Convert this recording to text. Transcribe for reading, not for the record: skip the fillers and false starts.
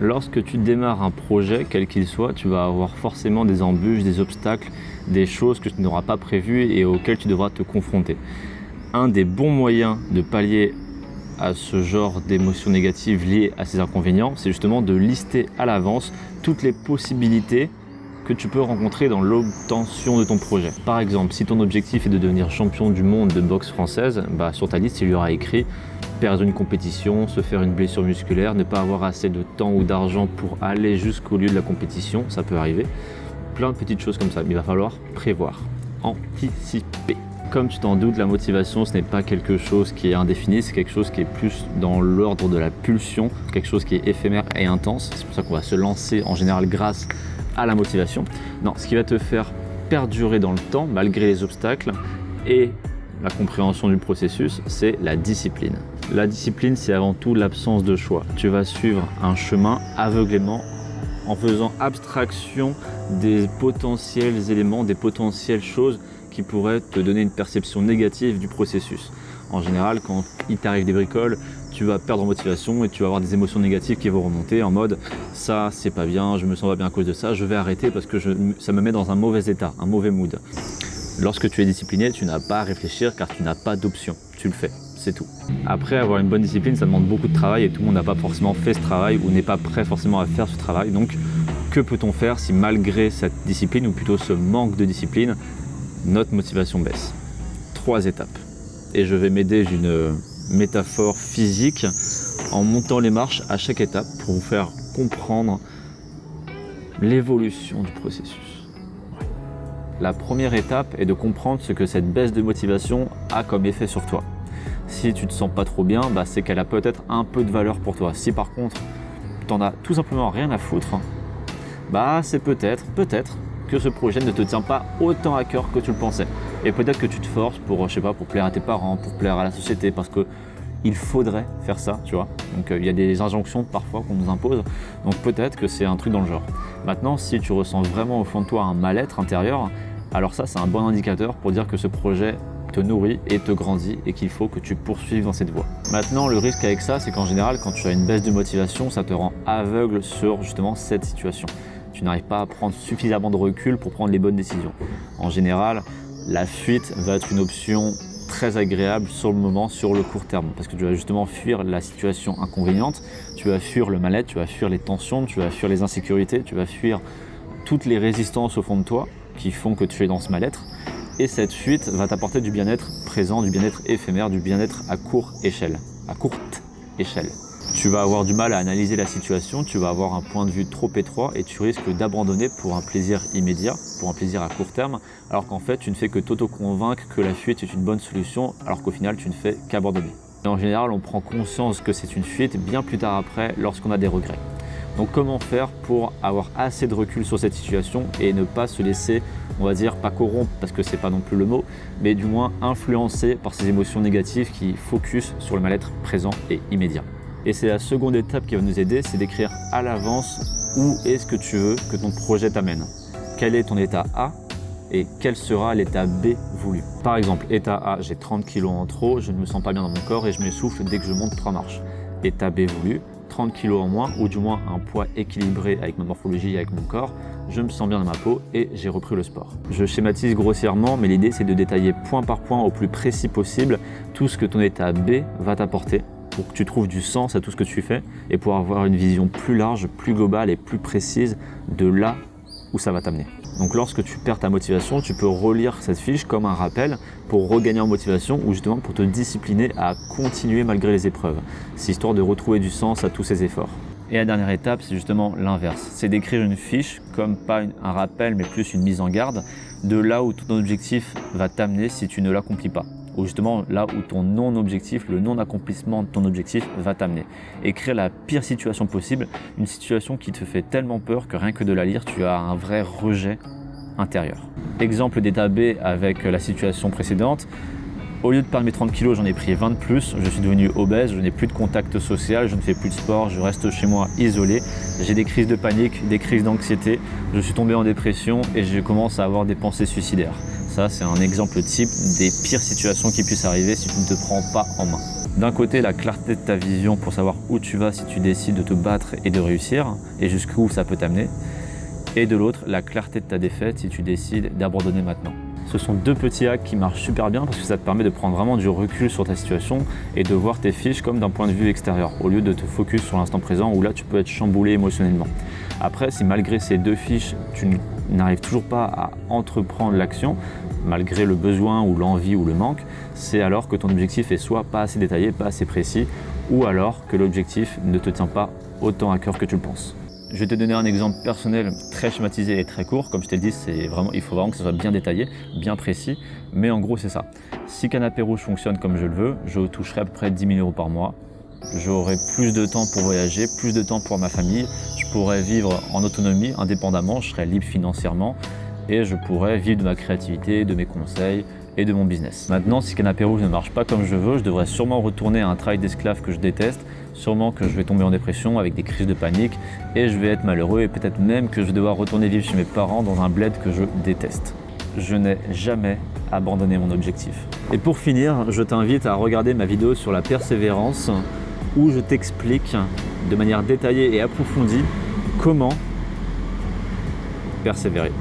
Lorsque tu démarres un projet, quel qu'il soit, tu vas avoir forcément des embûches, des obstacles, des choses que tu n'auras pas prévues et auxquelles tu devras te confronter. Un des bons moyens de pallier à ce genre d'émotions négatives liées à ces inconvénients, c'est justement de lister à l'avance toutes les possibilités que tu peux rencontrer dans l'obtention de ton projet. Par exemple, si ton objectif est de devenir champion du monde de boxe française, sur ta liste, il y aura écrit perdre une compétition, se faire une blessure musculaire, ne pas avoir assez de temps ou d'argent pour aller jusqu'au lieu de la compétition, ça peut arriver. Plein de petites choses comme ça, mais il va falloir prévoir, anticiper. Comme tu t'en doutes, la motivation, ce n'est pas quelque chose qui est indéfini, c'est quelque chose qui est plus dans l'ordre de la pulsion, quelque chose qui est éphémère et intense. C'est pour ça qu'on va se lancer en général grâce à la motivation. Non, ce qui va te faire perdurer dans le temps, malgré les obstacles et la compréhension du processus, c'est la discipline. La discipline, c'est avant tout l'absence de choix. Tu vas suivre un chemin aveuglément en faisant abstraction des potentiels éléments, des potentielles choses qui pourraient te donner une perception négative du processus. En général, quand il t'arrive des bricoles, tu vas perdre en motivation et tu vas avoir des émotions négatives qui vont remonter en mode « ça, c'est pas bien, je me sens pas bien à cause de ça, je vais arrêter parce que ça me met dans un mauvais état, un mauvais mood ». Lorsque tu es discipliné, tu n'as pas à réfléchir car tu n'as pas d'option, tu le fais, c'est tout. Après, avoir une bonne discipline, ça demande beaucoup de travail et tout le monde n'a pas forcément fait ce travail ou n'est pas prêt forcément à faire ce travail. Donc, que peut-on faire si malgré cette discipline ou plutôt ce manque de discipline, notre motivation baisse? 3 étapes. Et je vais m'aider d'une métaphore physique en montant les marches à chaque étape pour vous faire comprendre l'évolution du processus. La première étape est de comprendre ce que cette baisse de motivation a comme effet sur toi. Si tu te sens pas trop bien, c'est qu'elle a peut-être un peu de valeur pour toi. Si par contre, tu n'en as tout simplement rien à foutre, c'est peut-être que ce projet ne te tient pas autant à cœur que tu le pensais. Et peut-être que tu te forces pour plaire à tes parents, pour plaire à la société, parce qu'il faudrait faire ça, tu vois. Donc il y a des injonctions parfois qu'on nous impose, donc peut-être que c'est un truc dans le genre. Maintenant, si tu ressens vraiment au fond de toi un mal-être intérieur, alors ça c'est un bon indicateur pour dire que ce projet te nourrit et te grandit et qu'il faut que tu poursuives dans cette voie. Maintenant, le risque avec ça, c'est qu'en général, quand tu as une baisse de motivation, ça te rend aveugle sur justement cette situation. Tu n'arrives pas à prendre suffisamment de recul pour prendre les bonnes décisions. En général, la fuite va être une option très agréable sur le moment, sur le court terme, parce que tu vas justement fuir la situation inconvéniente, tu vas fuir le mal-être, tu vas fuir les tensions, tu vas fuir les insécurités, tu vas fuir toutes les résistances au fond de toi qui font que tu es dans ce mal-être. Et cette fuite va t'apporter du bien-être présent, du bien-être éphémère, du bien-être à courte échelle. Tu vas avoir du mal à analyser la situation, tu vas avoir un point de vue trop étroit et tu risques d'abandonner pour un plaisir immédiat, pour un plaisir à court terme, alors qu'en fait tu ne fais que t'auto-convaincre que la fuite est une bonne solution, alors qu'au final tu ne fais qu'abandonner. Et en général, on prend conscience que c'est une fuite bien plus tard après, lorsqu'on a des regrets. Donc comment faire pour avoir assez de recul sur cette situation et ne pas se laisser, on va dire, pas corrompre, parce que c'est pas non plus le mot, mais du moins influencer par ces émotions négatives qui focus sur le mal-être présent et immédiat. Et c'est la seconde étape qui va nous aider, c'est d'écrire à l'avance où est-ce que tu veux que ton projet t'amène. Quel est ton état A et quel sera l'état B voulu. Par exemple, état A, j'ai 30 kg en trop, je ne me sens pas bien dans mon corps et je m'essouffle dès que je monte 3 marches. État B voulu, 30 kg en moins ou du moins un poids équilibré avec ma morphologie et avec mon corps, je me sens bien dans ma peau et j'ai repris le sport. Je schématise grossièrement, mais l'idée c'est de détailler point par point au plus précis possible tout ce que ton état B va t'apporter pour que tu trouves du sens à tout ce que tu fais et pour avoir une vision plus large, plus globale et plus précise de là où ça va t'amener. Donc lorsque tu perds ta motivation, tu peux relire cette fiche comme un rappel pour regagner en motivation ou justement pour te discipliner à continuer malgré les épreuves. C'est histoire de retrouver du sens à tous ces efforts. Et la dernière étape, c'est justement l'inverse. C'est d'écrire une fiche comme pas un rappel mais plus une mise en garde de là où ton objectif va t'amener si tu ne l'accomplis pas. Ou justement là où ton non-objectif, le non-accomplissement de ton objectif va t'amener. Écrire la pire situation possible, une situation qui te fait tellement peur que rien que de la lire, tu as un vrai rejet intérieur. Exemple d'état B avec la situation précédente, au lieu de perdre mes 30 kg, j'en ai pris 20 de plus, je suis devenu obèse, je n'ai plus de contact social, je ne fais plus de sport, je reste chez moi isolé, j'ai des crises de panique, des crises d'anxiété, je suis tombé en dépression et je commence à avoir des pensées suicidaires. Ça, c'est un exemple type des pires situations qui puissent arriver si tu ne te prends pas en main. D'un côté, la clarté de ta vision pour savoir où tu vas si tu décides de te battre et de réussir, et jusqu'où ça peut t'amener. Et de l'autre, la clarté de ta défaite si tu décides d'abandonner maintenant. Ce sont deux petits hacks qui marchent super bien parce que ça te permet de prendre vraiment du recul sur ta situation et de voir tes fiches comme d'un point de vue extérieur, au lieu de te focus sur l'instant présent où là tu peux être chamboulé émotionnellement. Après, si malgré ces deux fiches, tu n'arrives toujours pas à entreprendre l'action, malgré le besoin ou l'envie ou le manque, c'est alors que ton objectif est soit pas assez détaillé, pas assez précis, ou alors que l'objectif ne te tient pas autant à cœur que tu le penses. Je vais te donner un exemple personnel très schématisé et très court. Comme je t'ai dit, il faut vraiment que ce soit bien détaillé, bien précis. Mais en gros, c'est ça. Si Canapé Rouge fonctionne comme je le veux, je toucherai à peu près 10 000 € par mois. J'aurai plus de temps pour voyager, plus de temps pour ma famille. Je pourrais vivre en autonomie, indépendamment. Je serai libre financièrement et je pourrais vivre de ma créativité, de mes conseils et de mon business. Maintenant, si Canapé Rouge ne marche pas comme je veux, je devrais sûrement retourner à un travail d'esclave que je déteste, sûrement que je vais tomber en dépression avec des crises de panique et je vais être malheureux et peut-être même que je vais devoir retourner vivre chez mes parents dans un bled que je déteste. Je n'ai jamais abandonné mon objectif. Et pour finir, je t'invite à regarder ma vidéo sur la persévérance où je t'explique de manière détaillée et approfondie comment persévérer.